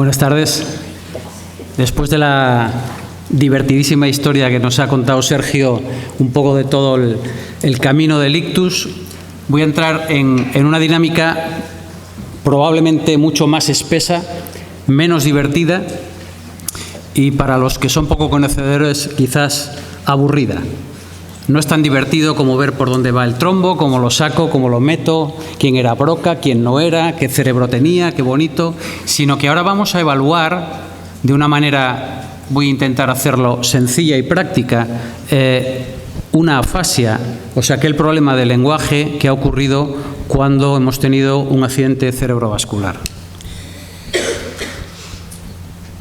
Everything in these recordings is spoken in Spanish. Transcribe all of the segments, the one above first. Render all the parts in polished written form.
Buenas tardes. Después de la divertidísima historia que nos ha contado Sergio, un poco de todo el camino del ictus, voy a entrar en una dinámica probablemente mucho más espesa, menos divertida y para los que son poco conocedores quizás aburrida. No es tan divertido como ver por dónde va el trombo, cómo lo saco, cómo lo meto, quién era Broca, quién no era, qué cerebro tenía, qué bonito, sino que ahora vamos a evaluar de una manera, voy a intentar hacerlo sencilla y práctica, una afasia, o sea, aquel problema del lenguaje que ha ocurrido cuando hemos tenido un accidente cerebrovascular.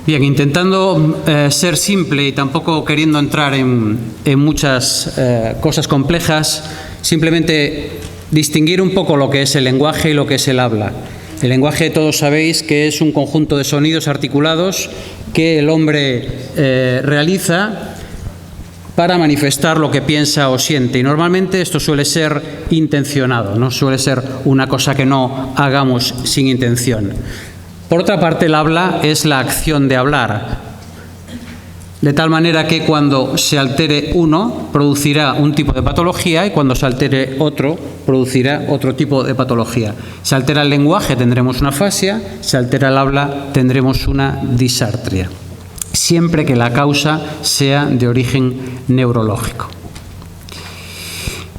Bien, intentando ser simple y tampoco queriendo entrar en muchas cosas complejas, simplemente distinguir un poco lo que es el lenguaje y lo que es el habla. El lenguaje, todos sabéis que es un conjunto de sonidos articulados que el hombre realiza para manifestar lo que piensa o siente. Y normalmente esto suele ser intencionado, no suele ser una cosa que no hagamos sin intención. Por otra parte, el habla es la acción de hablar, de tal manera que cuando se altere uno, producirá un tipo de patología y cuando se altere otro, producirá otro tipo de patología. Se altera el lenguaje, tendremos una afasia, se altera el habla, tendremos una disartria, siempre que la causa sea de origen neurológico.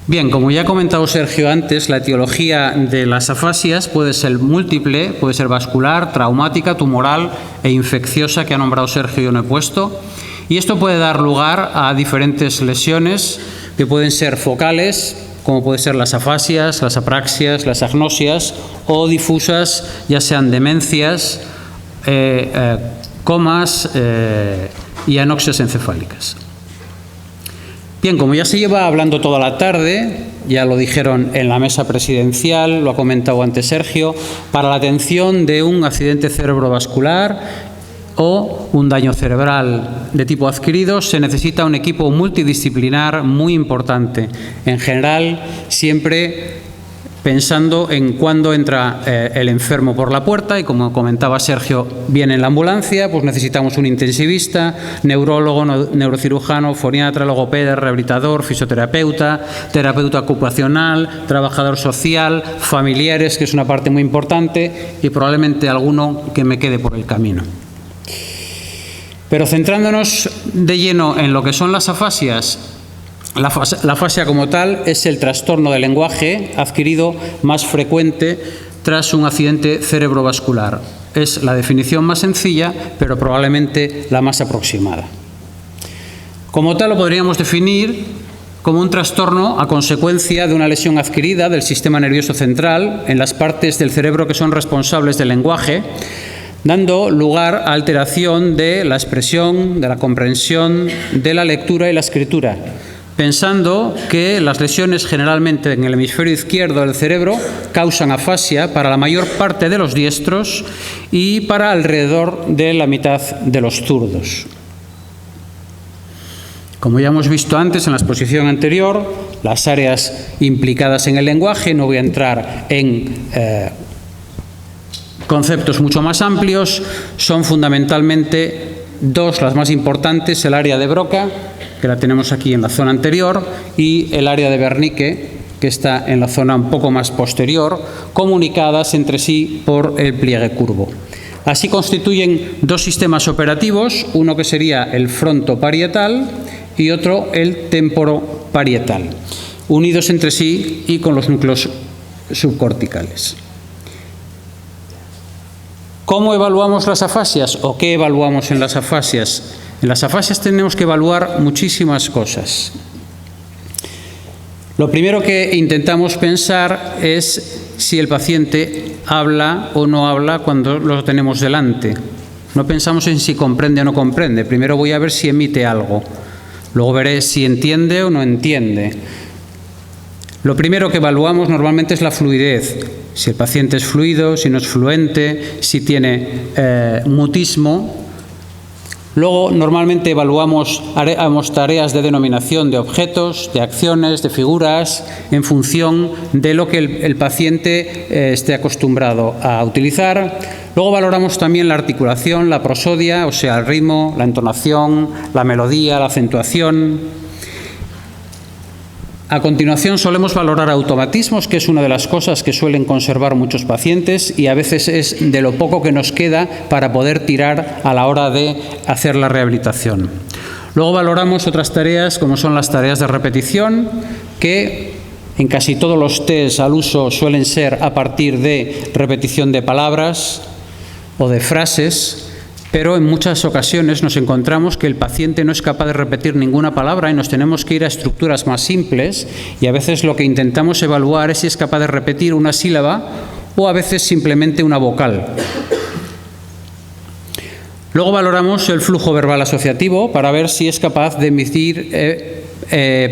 Bien, como ya ha comentado Sergio antes, la etiología de las afasias puede ser múltiple, puede ser vascular, traumática, tumoral e infecciosa, que ha nombrado Sergio y yo no he puesto. Y esto puede dar lugar a diferentes lesiones que pueden ser focales, como pueden ser las afasias, las apraxias, las agnosias, o difusas, ya sean demencias, comas y anoxias encefálicas. Bien, como ya se lleva hablando toda la tarde, ya lo dijeron en la mesa presidencial, lo ha comentado antes Sergio, para la atención de un accidente cerebrovascular o un daño cerebral de tipo adquirido se necesita un equipo multidisciplinar muy importante. En general, siempre pensando en cuándo entra el enfermo por la puerta y, como comentaba Sergio, viene en la ambulancia, pues necesitamos un intensivista, neurólogo, neurocirujano, foniatra, logopeda, rehabilitador, fisioterapeuta, terapeuta ocupacional, trabajador social, familiares, que es una parte muy importante, y probablemente alguno que me quede por el camino. Pero centrándonos de lleno en lo que son las afasias, la afasia como tal es el trastorno del lenguaje adquirido más frecuente tras un accidente cerebrovascular. Es la definición más sencilla, pero probablemente la más aproximada. Como tal, lo podríamos definir como un trastorno a consecuencia de una lesión adquirida del sistema nervioso central en las partes del cerebro que son responsables del lenguaje, dando lugar a alteración de la expresión, de la comprensión, de la lectura y la escritura, pensando que las lesiones generalmente en el hemisferio izquierdo del cerebro causan afasia para la mayor parte de los diestros y para alrededor de la mitad de los zurdos. Como ya hemos visto antes en la exposición anterior, las áreas implicadas en el lenguaje, no voy a entrar en conceptos mucho más amplios, son fundamentalmente dos, las más importantes: el área de Broca, que la tenemos aquí en la zona anterior, y el área de Wernicke, que está en la zona un poco más posterior, comunicadas entre sí por el pliegue curvo. Así constituyen dos sistemas operativos, uno que sería el frontoparietal y otro el temporoparietal, unidos entre sí y con los núcleos subcorticales. ¿Cómo evaluamos las afasias o qué evaluamos en las afasias? En las afasias tenemos que evaluar muchísimas cosas. Lo primero que intentamos pensar es si el paciente habla o no habla cuando lo tenemos delante. No pensamos en si comprende o no comprende. Primero voy a ver si emite algo. Luego veré si entiende o no entiende. Lo primero que evaluamos normalmente es la fluidez. Si el paciente es fluido, si no es fluente, si tiene mutismo. Luego, normalmente haremos tareas de denominación de objetos, de acciones, de figuras, en función de lo que el paciente esté acostumbrado a utilizar. Luego valoramos también la articulación, la prosodia, o sea, el ritmo, la entonación, la melodía, la acentuación. A continuación, solemos valorar automatismos, que es una de las cosas que suelen conservar muchos pacientes y a veces es de lo poco que nos queda para poder tirar a la hora de hacer la rehabilitación. Luego valoramos otras tareas, como son las tareas de repetición, que en casi todos los test al uso suelen ser a partir de repetición de palabras o de frases, pero en muchas ocasiones nos encontramos que el paciente no es capaz de repetir ninguna palabra y nos tenemos que ir a estructuras más simples, y a veces lo que intentamos evaluar es si es capaz de repetir una sílaba o a veces simplemente una vocal. Luego valoramos el flujo verbal asociativo para ver si es capaz de emitir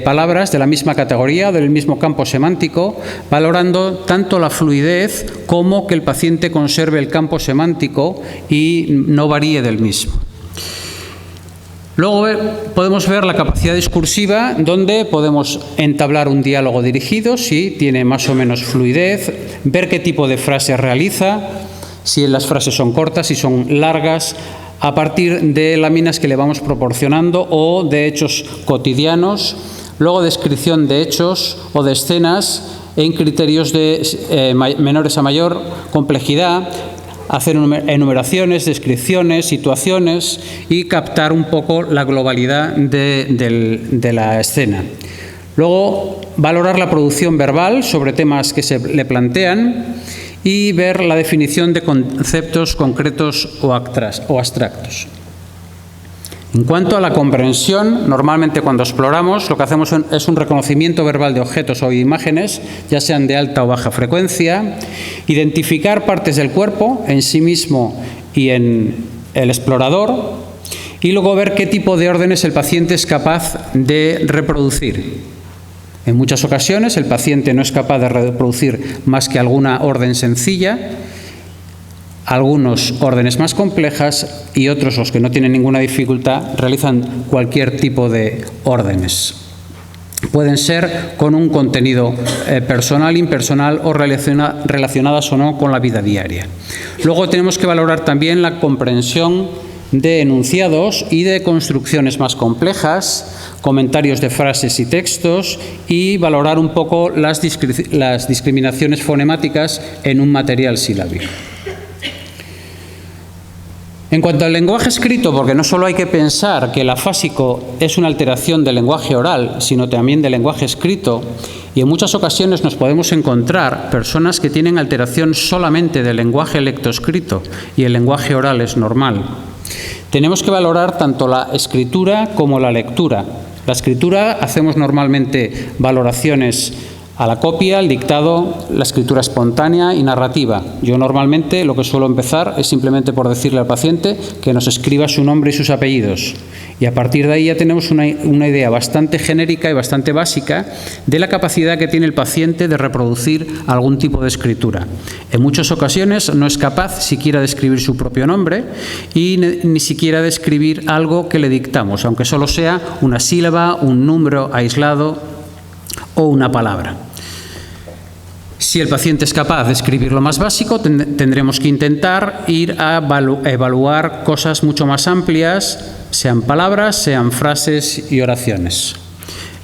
palabras de la misma categoría o del mismo campo semántico, valorando tanto la fluidez como que el paciente conserve el campo semántico y no varíe del mismo. Luego podemos ver la capacidad discursiva, donde podemos entablar un diálogo dirigido, si tiene más o menos fluidez, ver qué tipo de frases realiza, si las frases son cortas, si son largas, a partir de láminas que le vamos proporcionando o de hechos cotidianos. Luego descripción de hechos o de escenas en criterios de menores a mayor complejidad, hacer enumeraciones, descripciones, situaciones y captar un poco la globalidad de la escena. Luego, valorar la producción verbal sobre temas que se le plantean y ver la definición de conceptos concretos o abstractos. En cuanto a la comprensión, normalmente cuando exploramos lo que hacemos es un reconocimiento verbal de objetos o imágenes, ya sean de alta o baja frecuencia, identificar partes del cuerpo en sí mismo y en el explorador, y luego ver qué tipo de órdenes el paciente es capaz de reproducir. En muchas ocasiones el paciente no es capaz de reproducir más que alguna orden sencilla, algunos órdenes más complejas y otros, los que no tienen ninguna dificultad, realizan cualquier tipo de órdenes. Pueden ser con un contenido personal, impersonal o relacionadas o no con la vida diaria. Luego tenemos que valorar también la comprensión de enunciados y de construcciones más complejas, comentarios de frases y textos, y valorar un poco las discriminaciones fonemáticas en un material silábico. En cuanto al lenguaje escrito, porque no solo hay que pensar que el afásico es una alteración del lenguaje oral, sino también del lenguaje escrito, y en muchas ocasiones nos podemos encontrar personas que tienen alteración solamente del lenguaje lectoescrito y el lenguaje oral es normal. Tenemos que valorar tanto la escritura como la lectura. La escritura hacemos normalmente valoraciones a la copia, al dictado, la escritura espontánea y narrativa. Yo normalmente lo que suelo empezar es simplemente por decirle al paciente que nos escriba su nombre y sus apellidos. Y a partir de ahí ya tenemos una idea bastante genérica y bastante básica de la capacidad que tiene el paciente de reproducir algún tipo de escritura. En muchas ocasiones no es capaz siquiera de escribir su propio nombre y ni siquiera de escribir algo que le dictamos, aunque solo sea una sílaba, un número aislado o una palabra. Si el paciente es capaz de escribir lo más básico, tendremos que intentar ir a evaluar cosas mucho más amplias, sean palabras, sean frases y oraciones.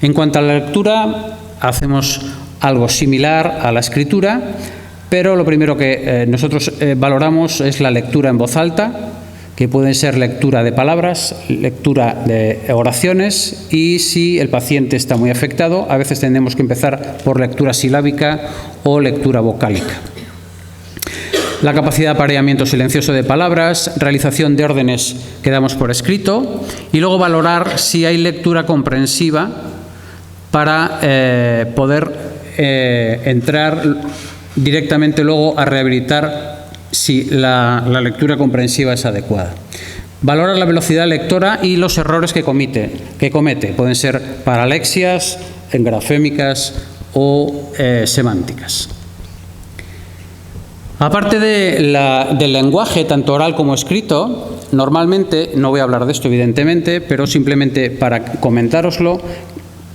En cuanto a la lectura, hacemos algo similar a la escritura, pero lo primero que nosotros valoramos es la lectura en voz alta, que pueden ser lectura de palabras, lectura de oraciones, y si el paciente está muy afectado, a veces tendremos que empezar por lectura silábica o lectura vocálica. La capacidad de apareamiento silencioso de palabras, realización de órdenes que damos por escrito, y luego valorar si hay lectura comprensiva para poder entrar directamente luego a rehabilitar si la lectura comprensiva es adecuada. Valora la velocidad lectora y los errores que comete. Pueden ser paralexias, grafémicas o semánticas. Aparte del lenguaje, tanto oral como escrito, normalmente, no voy a hablar de esto evidentemente, pero simplemente para comentároslo,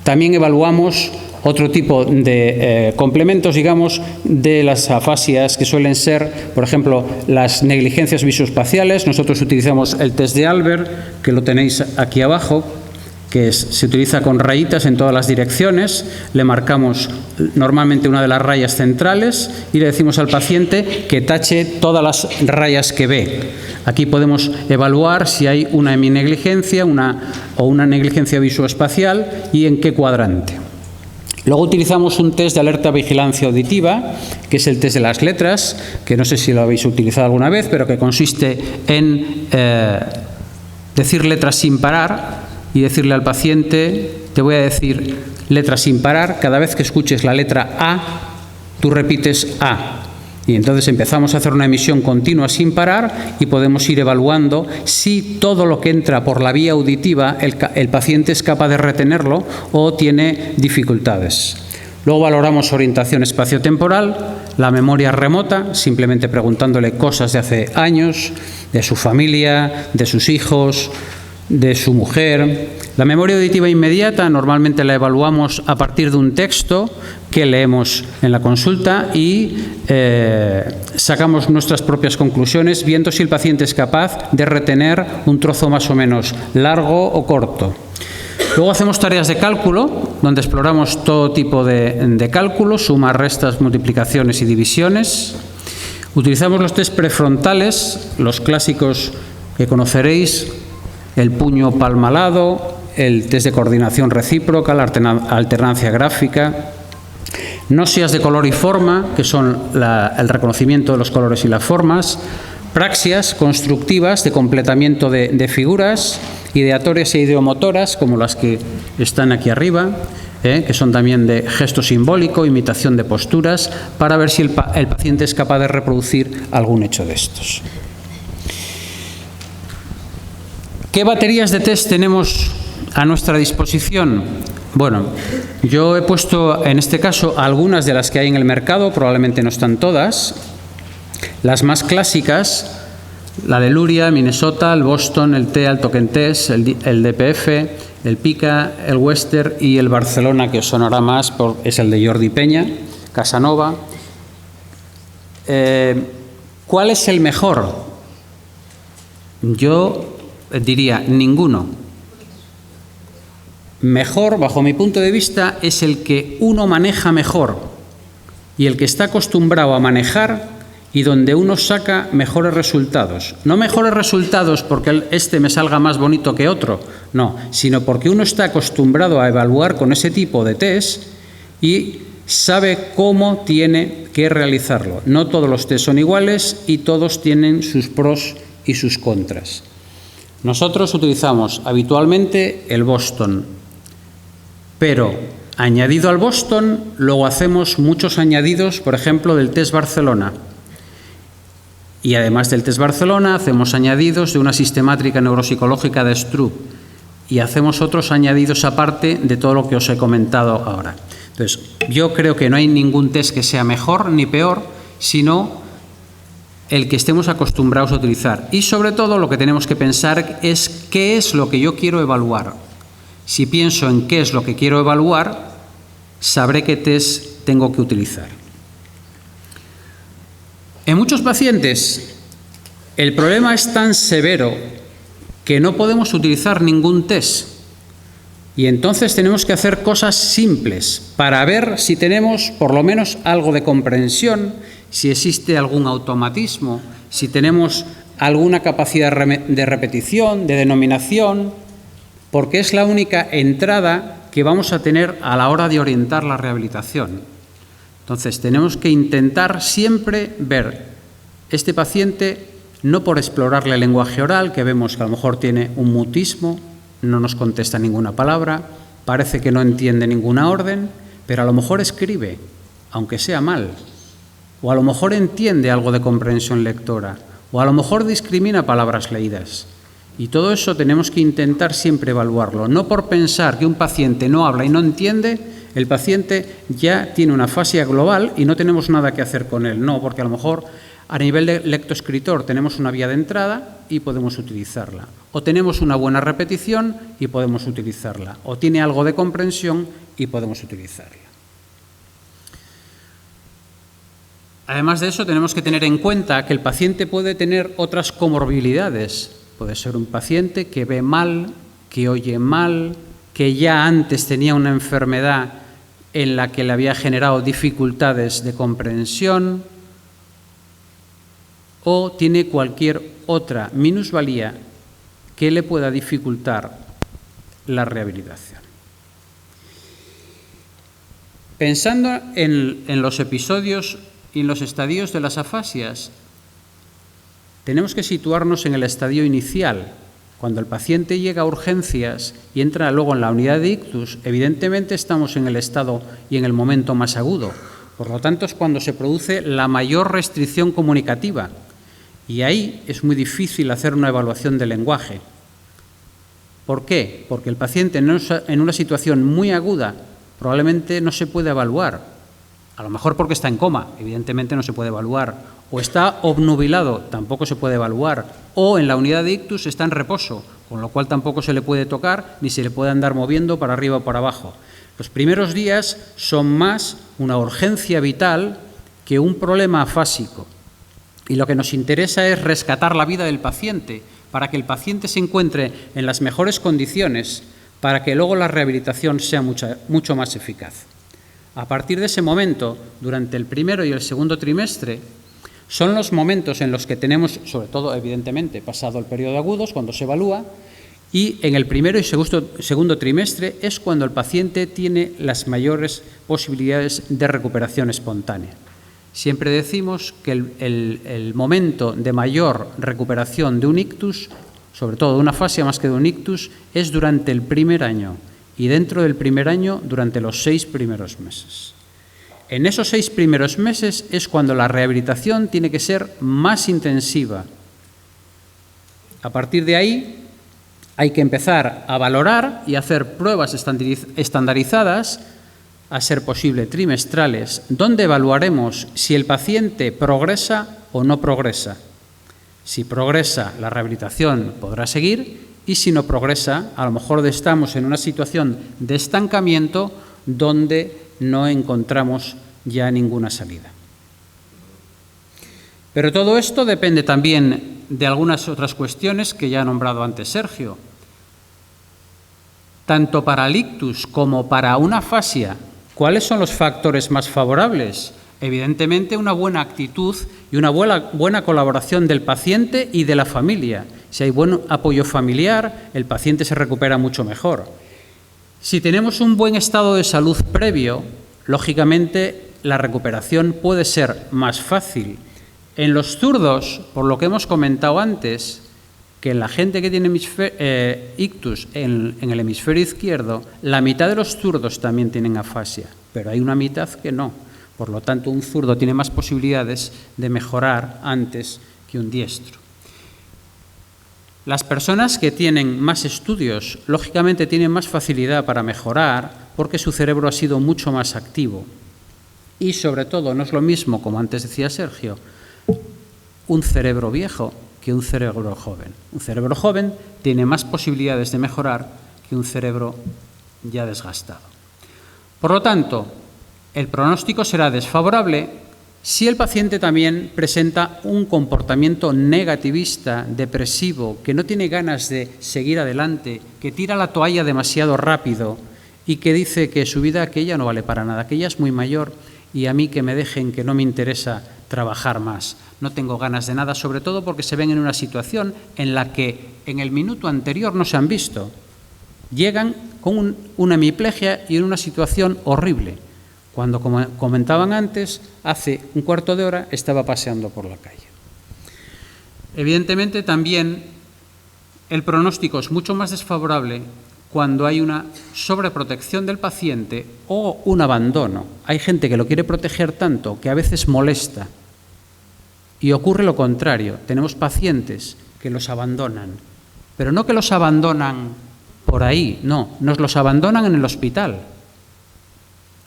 también evaluamos otro tipo de complementos, digamos, de las afasias que suelen ser, por ejemplo, las negligencias visoespaciales. Nosotros utilizamos el test de Albert, que lo tenéis aquí abajo, que se utiliza con rayitas en todas las direcciones. Le marcamos normalmente una de las rayas centrales y le decimos al paciente que tache todas las rayas que ve. Aquí podemos evaluar si hay una heminegligencia o una negligencia visoespacial y en qué cuadrante. Luego utilizamos un test de alerta vigilancia auditiva, que es el test de las letras, que no sé si lo habéis utilizado alguna vez, pero que consiste en decir letras sin parar y decirle al paciente, te voy a decir letras sin parar, cada vez que escuches la letra A, tú repites A. Y entonces empezamos a hacer una emisión continua sin parar y podemos ir evaluando si todo lo que entra por la vía auditiva el paciente es capaz de retenerlo o tiene dificultades. Luego valoramos orientación espaciotemporal, la memoria remota, simplemente preguntándole cosas de hace años, de su familia, de sus hijos, de su mujer. La memoria auditiva inmediata normalmente la evaluamos a partir de un texto que leemos en la consulta y sacamos nuestras propias conclusiones viendo si el paciente es capaz de retener un trozo más o menos largo o corto. Luego hacemos tareas de cálculo, donde exploramos todo tipo de cálculos, sumas, restas, multiplicaciones y divisiones. Utilizamos los test prefrontales, los clásicos que conoceréis, el puño palmalado, el test de coordinación recíproca, la alternancia gráfica, gnosias de color y forma, que son el reconocimiento de los colores y las formas, praxias constructivas de completamiento de figuras, ideatorias e ideomotoras, como las que están aquí arriba, que son también de gesto simbólico, imitación de posturas, para ver si el paciente es capaz de reproducir algún hecho de estos. ¿Qué baterías de test tenemos a nuestra disposición? Bueno, yo he puesto en este caso algunas de las que hay en el mercado, probablemente no están todas. Las más clásicas, la de Luria, Minnesota, el Boston, el TEA, el Token Test, el DPF, el PICA, el Western y el Barcelona, que os sonará más, es el de Jordi Peña, Casanova. ¿Cuál es el mejor? Yo diría ninguno. Mejor, bajo mi punto de vista, es el que uno maneja mejor y el que está acostumbrado a manejar y donde uno saca mejores resultados. No mejores resultados porque este me salga más bonito que otro, no, sino porque uno está acostumbrado a evaluar con ese tipo de test y sabe cómo tiene que realizarlo. No todos los test son iguales y todos tienen sus pros y sus contras. Nosotros utilizamos habitualmente el Boston, pero añadido al Boston, luego hacemos muchos añadidos, por ejemplo, del test Barcelona. Y además del test Barcelona, hacemos añadidos de una sistemática neuropsicológica de Stroop y hacemos otros añadidos aparte de todo lo que os he comentado ahora. Entonces, yo creo que no hay ningún test que sea mejor ni peor, sino el que estemos acostumbrados a utilizar. Y sobre todo lo que tenemos que pensar es qué es lo que yo quiero evaluar. Si pienso en qué es lo que quiero evaluar, sabré qué test tengo que utilizar. En muchos pacientes el problema es tan severo que no podemos utilizar ningún test. Y entonces tenemos que hacer cosas simples para ver si tenemos por lo menos algo de comprensión, si existe algún automatismo, si tenemos alguna capacidad de repetición, de denominación, porque es la única entrada que vamos a tener a la hora de orientar la rehabilitación. Entonces tenemos que intentar siempre ver este paciente, no por explorarle el lenguaje oral, que vemos que a lo mejor tiene un mutismo, no nos contesta ninguna palabra, parece que no entiende ninguna orden, pero a lo mejor escribe, aunque sea mal, o a lo mejor entiende algo de comprensión lectora, o a lo mejor discrimina palabras leídas. Y todo eso tenemos que intentar siempre evaluarlo, no por pensar que un paciente no habla y no entiende, el paciente ya tiene una afasia global y no tenemos nada que hacer con él, no, porque a lo mejor A nivel de lectoescritor tenemos una vía de entrada y podemos utilizarla. O tenemos una buena repetición y podemos utilizarla. O tiene algo de comprensión y podemos utilizarla. Además de eso, tenemos que tener en cuenta que el paciente puede tener otras comorbilidades. Puede ser un paciente que ve mal, que oye mal, que ya antes tenía una enfermedad en la que le había generado dificultades de comprensión, o tiene cualquier otra minusvalía que le pueda dificultar la rehabilitación. Pensando en los episodios y en los estadios de las afasias, tenemos que situarnos en el estadio inicial. Cuando el paciente llega a urgencias y entra luego en la unidad de ictus, evidentemente estamos en el estado y en el momento más agudo. Por lo tanto, es cuando se produce la mayor restricción comunicativa. Y ahí es muy difícil hacer una evaluación del lenguaje. ¿Por qué? Porque el paciente en una situación muy aguda probablemente no se puede evaluar. A lo mejor porque está en coma, evidentemente no se puede evaluar. O está obnubilado, tampoco se puede evaluar. O en la unidad de ictus está en reposo, con lo cual tampoco se le puede tocar ni se le puede andar moviendo para arriba o para abajo. Los primeros días son más una urgencia vital que un problema afásico. Y lo que nos interesa es rescatar la vida del paciente, para que el paciente se encuentre en las mejores condiciones, para que luego la rehabilitación sea mucho más eficaz. A partir de ese momento, durante el primero y el segundo trimestre, son los momentos en los que tenemos, sobre todo, evidentemente, pasado el periodo agudo, cuando se evalúa, y en el primero y segundo trimestre es cuando el paciente tiene las mayores posibilidades de recuperación espontánea. Siempre decimos que el momento de mayor recuperación de un ictus, sobre todo de una afasia más que de un ictus, es durante el primer año y dentro del primer año durante los 6 primeros meses. En esos 6 primeros meses es cuando la rehabilitación tiene que ser más intensiva. A partir de ahí hay que empezar a valorar y hacer pruebas estandarizadas, a ser posible trimestrales, donde evaluaremos si el paciente progresa o no progresa. Si progresa, la rehabilitación podrá seguir, y si no progresa, a lo mejor estamos en una situación de estancamiento donde no encontramos ya ninguna salida. Pero todo esto depende también de algunas otras cuestiones que ya ha nombrado antes Sergio. Tanto para el ictus como para una afasia, ¿cuáles son los factores más favorables? Evidentemente, una buena actitud y una buena colaboración del paciente y de la familia. Si hay buen apoyo familiar, el paciente se recupera mucho mejor. Si tenemos un buen estado de salud previo, lógicamente la recuperación puede ser más fácil. En los zurdos, por lo que hemos comentado antes, que la gente que tiene ictus en el hemisferio izquierdo, la mitad de los zurdos también tienen afasia, pero hay una mitad que no. Por lo tanto, un zurdo tiene más posibilidades de mejorar antes que un diestro. Las personas que tienen más estudios, lógicamente tienen más facilidad para mejorar porque su cerebro ha sido mucho más activo. Y sobre todo, no es lo mismo, como antes decía Sergio, un cerebro viejo que un cerebro joven. Un cerebro joven tiene más posibilidades de mejorar que un cerebro ya desgastado. Por lo tanto, el pronóstico será desfavorable si el paciente también presenta un comportamiento negativista, depresivo, que no tiene ganas de seguir adelante, que tira la toalla demasiado rápido y que dice que su vida, que ella no vale para nada, que ella es muy mayor y a mí que me dejen, que no me interesa trabajar más. No tengo ganas de nada, sobre todo porque se ven en una situación en la que en el minuto anterior no se han visto. Llegan con una hemiplegia y en una situación horrible, cuando, como comentaban antes, hace un cuarto de hora estaba paseando por la calle. Evidentemente, también el pronóstico es mucho más desfavorable cuando hay una sobreprotección del paciente o un abandono. Hay gente que lo quiere proteger tanto que a veces molesta. Y ocurre lo contrario. Tenemos pacientes que los abandonan, pero no que los abandonan por ahí, no, nos los abandonan en el hospital.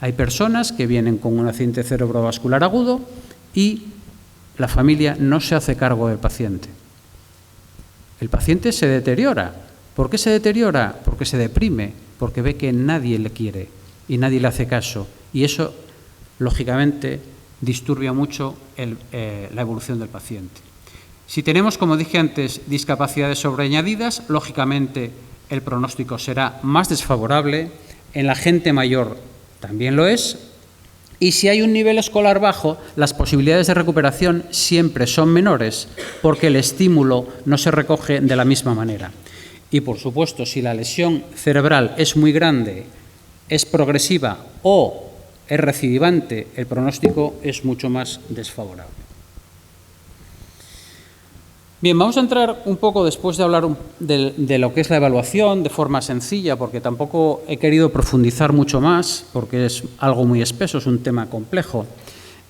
Hay personas que vienen con un accidente cerebrovascular agudo y la familia no se hace cargo del paciente. El paciente se deteriora. ¿Por qué se deteriora? Porque se deprime, porque ve que nadie le quiere y nadie le hace caso. Y eso, lógicamente, disturbia mucho la evolución del paciente. Si tenemos, como dije antes, discapacidades sobreañadidas, lógicamente el pronóstico será más desfavorable. En la gente mayor también lo es. Y si hay un nivel escolar bajo, las posibilidades de recuperación siempre son menores porque el estímulo no se recoge de la misma manera. Y, por supuesto, si la lesión cerebral es muy grande, es progresiva o es recidivante, el pronóstico es mucho más desfavorable. Bien, vamos a entrar un poco, después de hablar de lo que es la evaluación, de forma sencilla, porque tampoco he querido profundizar mucho más, porque es algo muy espeso, es un tema complejo,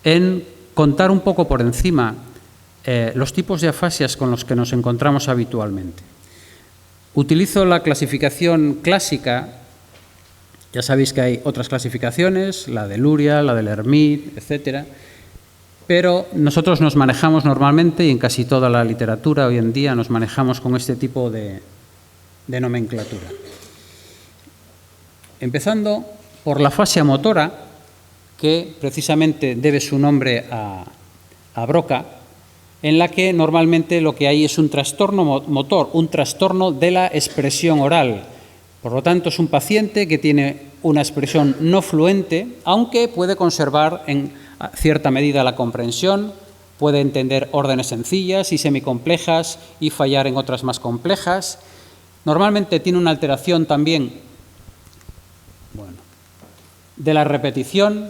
en contar un poco por encima los tipos de afasias con los que nos encontramos habitualmente. Utilizo la clasificación clásica, ya sabéis que hay otras clasificaciones, la de Luria, la del Hermite, etcétera, pero nosotros nos manejamos normalmente, y en casi toda la literatura hoy en día nos manejamos con este tipo de nomenclatura. Empezando por la afasia motora, que precisamente debe su nombre a Broca, en la que normalmente lo que hay es un trastorno motor, un trastorno de la expresión oral. Por lo tanto, es un paciente que tiene una expresión no fluente, aunque puede conservar en cierta medida la comprensión, puede entender órdenes sencillas y semicomplejas y fallar en otras más complejas. Normalmente tiene una alteración también de la repetición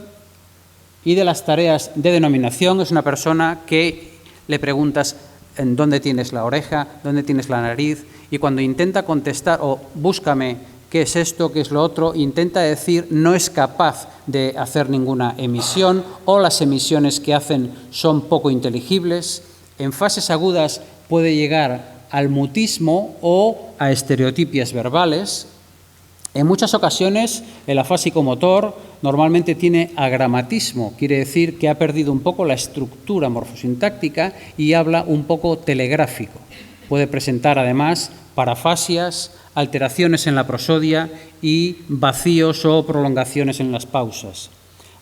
y de las tareas de denominación. Es una persona que le preguntas en dónde tienes la oreja, dónde tienes la nariz, y cuando intenta contestar o búscame qué es esto, qué es lo otro, intenta decir, no es capaz de hacer ninguna emisión, o las emisiones que hacen son poco inteligibles. En fases agudas puede llegar al mutismo o a estereotipias verbales. En muchas ocasiones el afásico motor normalmente tiene agramatismo, quiere decir que ha perdido un poco la estructura morfosintáctica y habla un poco telegráfico. Puede presentar además parafasias, alteraciones en la prosodia y vacíos o prolongaciones en las pausas.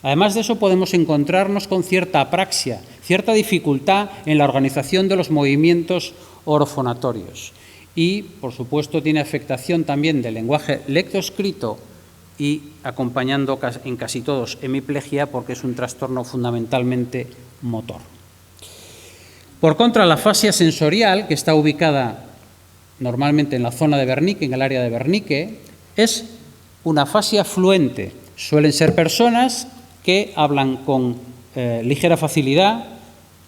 Además de eso, podemos encontrarnos con cierta apraxia, cierta dificultad en la organización de los movimientos orofonatorios. Y, por supuesto, tiene afectación también del lenguaje lectoescrito y, acompañando en casi todos, hemiplegia, porque es un trastorno fundamentalmente motor. Por contra, la afasia sensorial, que está ubicada normalmente en la zona de Wernicke, en el área de Wernicke, es una afasia fluente. Suelen ser personas que hablan con ligera facilidad,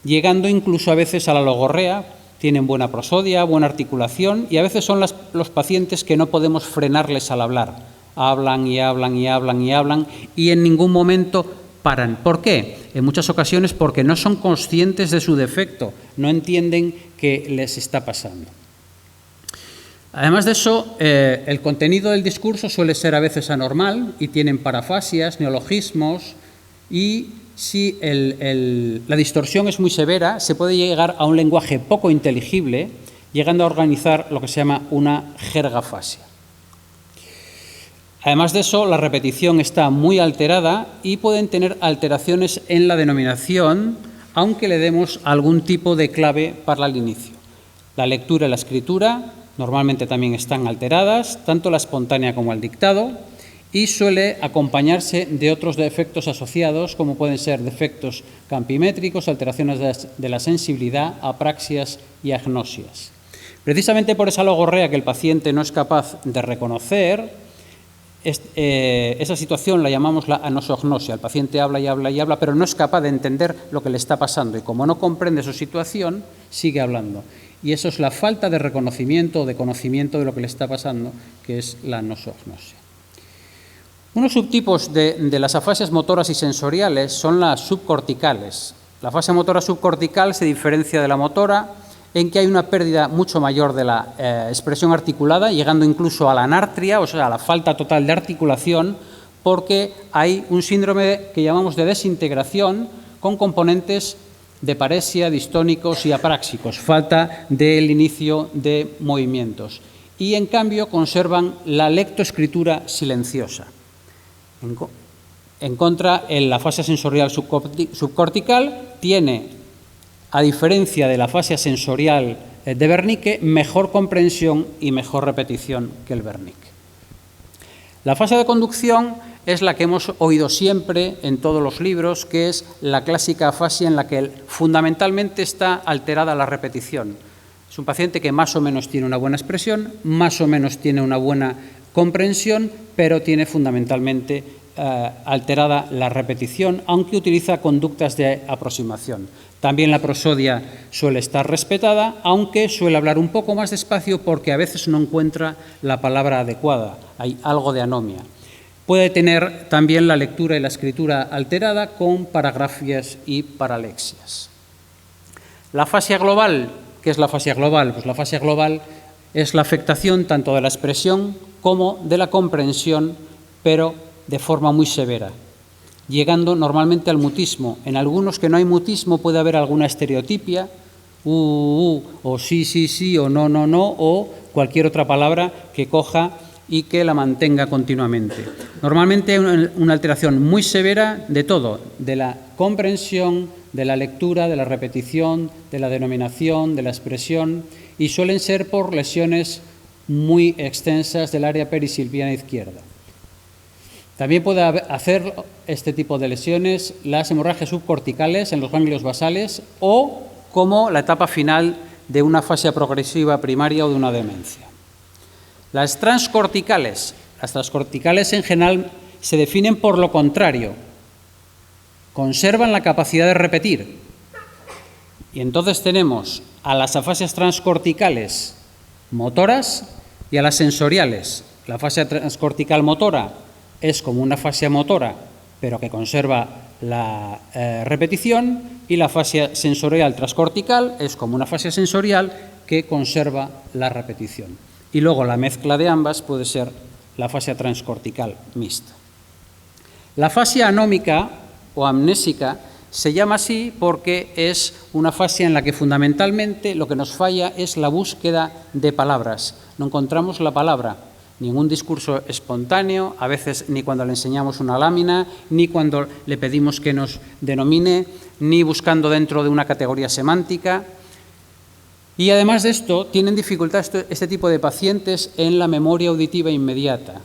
llegando incluso a veces a la logorrea, tienen buena prosodia, buena articulación, y a veces son los pacientes que no podemos frenarles al hablar. Hablan y hablan y hablan y hablan y en ningún momento paran. ¿Por qué? En muchas ocasiones porque no son conscientes de su defecto, no entienden qué les está pasando. Además de eso, el contenido del discurso suele ser a veces anormal y tienen parafasias, neologismos, y si la distorsión es muy severa, se puede llegar a un lenguaje poco inteligible, llegando a organizar lo que se llama una jergafasia. Además de eso, la repetición está muy alterada y pueden tener alteraciones en la denominación, aunque le demos algún tipo de clave para el inicio. La lectura y la escritura normalmente también están alteradas, tanto la espontánea como el dictado, y suele acompañarse de otros defectos asociados, como pueden ser defectos campimétricos, alteraciones de la sensibilidad, apraxias y agnosias. Precisamente por esa logorrea que el paciente no es capaz de reconocer, esa situación la llamamos la anosognosia. El paciente habla y habla y habla, pero no es capaz de entender lo que le está pasando, y como no comprende su situación, sigue hablando. Y eso es la falta de reconocimiento o de conocimiento de lo que le está pasando, que es la anosognosia. Unos subtipos de las afasias motoras y sensoriales son las subcorticales. La afasia motora subcortical se diferencia de la motora en que hay una pérdida mucho mayor de la expresión articulada, llegando incluso a la anartria, o sea, a la falta total de articulación, porque hay un síndrome que llamamos de desintegración con componentes de paresia, distónicos y apráxicos, falta del inicio de movimientos. Y, en cambio, conservan la lectoescritura silenciosa. En contra, en la fascia sensorial subcortical tiene, a diferencia de la fascia sensorial de Wernicke, mejor comprensión y mejor repetición que el Wernicke. La fascia de conducción es la que hemos oído siempre en todos los libros, que es la clásica fascia en la que fundamentalmente está alterada la repetición. Es un paciente que más o menos tiene una buena expresión, más o menos tiene una buena comprensión, pero tiene fundamentalmente alterada la repetición, aunque utiliza conductas de aproximación. También la prosodia suele estar respetada, aunque suele hablar un poco más despacio porque a veces no encuentra la palabra adecuada, hay algo de anomia. Puede tener también la lectura y la escritura alterada con paragrafias y paralexias. La fascia global, ¿qué es la fascia global? Pues la fascia global es la afectación tanto de la expresión como de la comprensión, pero de forma muy severa, llegando normalmente al mutismo. En algunos que no hay mutismo puede haber alguna estereotipia, o sí, sí, sí, o no, no, no, o cualquier otra palabra que coja y que la mantenga continuamente. Normalmente hay una alteración muy severa de todo, de la comprensión, de la lectura, de la repetición, de la denominación, de la expresión, y suelen ser por lesiones muy extensas del área perisilviana izquierda. También puede hacer este tipo de lesiones las hemorragias subcorticales en los ganglios basales o como la etapa final de una fascia progresiva primaria o de una demencia. Las transcorticales en general se definen por lo contrario, conservan la capacidad de repetir. Y entonces tenemos a las afasias transcorticales motoras y a las sensoriales. La fascia transcortical motora es como una fascia motora, pero que conserva la repetición, y la fascia sensorial transcortical es como una fascia sensorial que conserva la repetición. Y luego la mezcla de ambas puede ser la fascia transcortical mixta. La fascia anómica o amnésica se llama así porque es una fascia en la que fundamentalmente lo que nos falla es la búsqueda de palabras. No encontramos la palabra. Ningún discurso espontáneo, a veces ni cuando le enseñamos una lámina, ni cuando le pedimos que nos denomine, ni buscando dentro de una categoría semántica. Y además de esto, tienen dificultad este tipo de pacientes en la memoria auditiva inmediata.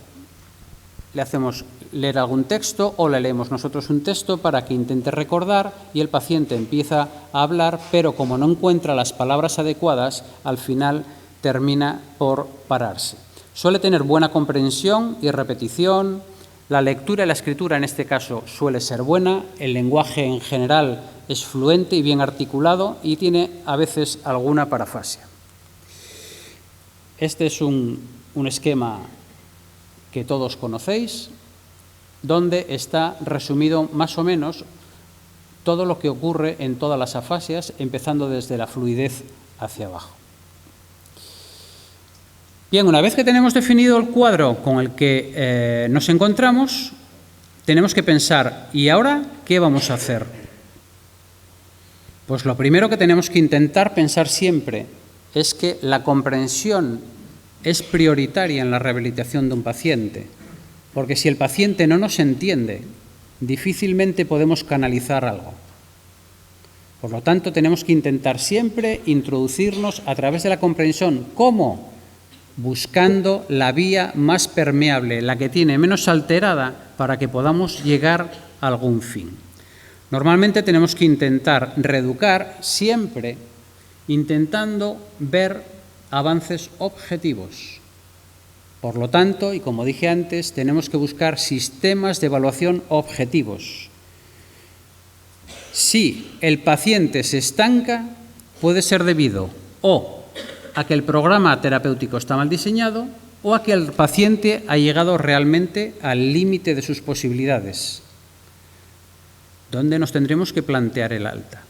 Le hacemos leer algún texto o le leemos nosotros un texto para que intente recordar y el paciente empieza a hablar, pero como no encuentra las palabras adecuadas, al final termina por pararse. Suele tener buena comprensión y repetición, la lectura y la escritura en este caso suele ser buena, el lenguaje en general es fluente y bien articulado y tiene a veces alguna parafasia. Este es un esquema que todos conocéis, donde está resumido más o menos todo lo que ocurre en todas las afasias, empezando desde la fluidez hacia abajo. Bien, una vez que tenemos definido el cuadro con el que nos encontramos, tenemos que pensar, ¿y ahora qué vamos a hacer? Pues lo primero que tenemos que intentar pensar siempre es que la comprensión es prioritaria en la rehabilitación de un paciente, porque si el paciente no nos entiende, difícilmente podemos canalizar algo. Por lo tanto, tenemos que intentar siempre introducirnos a través de la comprensión. ¿Cómo? Buscando la vía más permeable, la que tiene menos alterada, para que podamos llegar a algún fin. Normalmente tenemos que intentar reeducar siempre intentando ver avances objetivos. Por lo tanto, y como dije antes, tenemos que buscar sistemas de evaluación objetivos. Si el paciente se estanca, puede ser debido o a que el programa terapéutico está mal diseñado o a que el paciente ha llegado realmente al límite de sus posibilidades, donde nos tendremos que plantear el alta.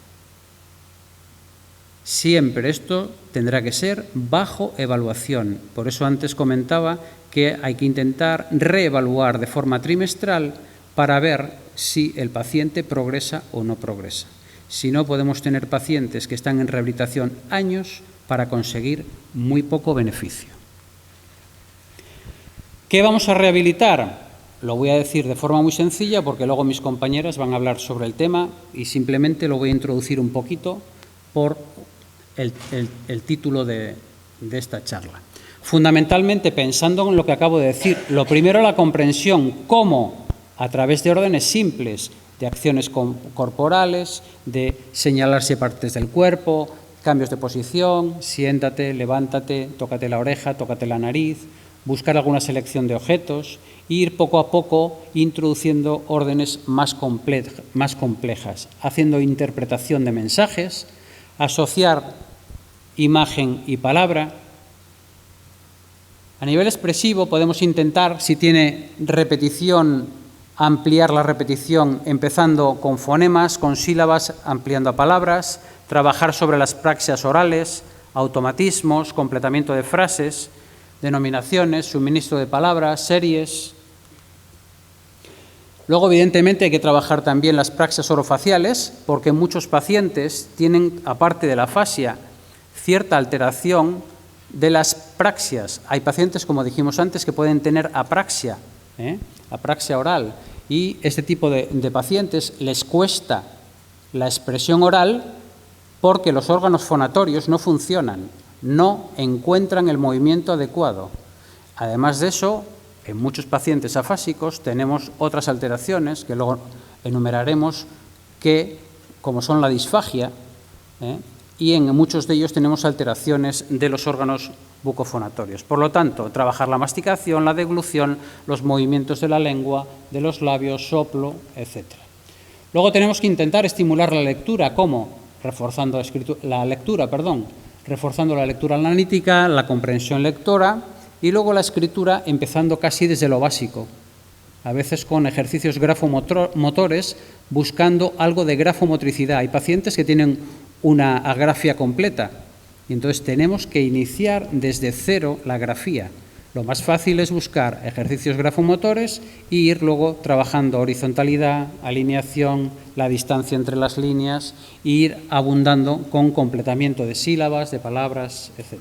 Siempre esto tendrá que ser bajo evaluación. Por eso antes comentaba que hay que intentar reevaluar de forma trimestral para ver si el paciente progresa o no progresa. Si no, podemos tener pacientes que están en rehabilitación años para conseguir muy poco beneficio. ¿Qué vamos a rehabilitar? Lo voy a decir de forma muy sencilla porque luego mis compañeras van a hablar sobre el tema y simplemente lo voy a introducir un poquito por el título de esta charla. Fundamentalmente, pensando en lo que acabo de decir, lo primero, la comprensión, cómo a través de órdenes simples, de acciones corporales, de señalarse partes del cuerpo, cambios de posición, siéntate, levántate, tócate la oreja, tócate la nariz, buscar alguna selección de objetos e ir poco a poco introduciendo órdenes más complejas, haciendo interpretación de mensajes, asociar imagen y palabra. A nivel expresivo podemos intentar, si tiene repetición, ampliar la repetición empezando con fonemas, con sílabas, ampliando a palabras, trabajar sobre las praxias orales, automatismos, completamiento de frases, denominaciones, suministro de palabras, series. Luego, evidentemente, hay que trabajar también las praxias orofaciales, porque muchos pacientes tienen, aparte de la afasia, cierta alteración de las praxias. Hay pacientes, como dijimos antes, que pueden tener apraxia, apraxia oral, y este tipo de pacientes les cuesta la expresión oral porque los órganos fonatorios no funcionan, no encuentran el movimiento adecuado. Además de eso, en muchos pacientes afásicos tenemos otras alteraciones que luego enumeraremos, como son la disfagia, y en muchos de ellos tenemos alteraciones de los órganos bucofonatorios. Por lo tanto, trabajar la masticación, la deglución, los movimientos de la lengua, de los labios, soplo, etc. Luego tenemos que intentar estimular la lectura, ¿cómo? Reforzando la lectura analítica, la comprensión lectora y luego la escritura empezando casi desde lo básico, a veces con ejercicios grafomotores buscando algo de grafomotricidad. Hay pacientes que tienen una agrafia completa y entonces tenemos que iniciar desde cero la grafía. Lo más fácil es buscar ejercicios grafomotores e ir luego trabajando horizontalidad, alineación, la distancia entre las líneas e ir abundando con completamiento de sílabas, de palabras, etc.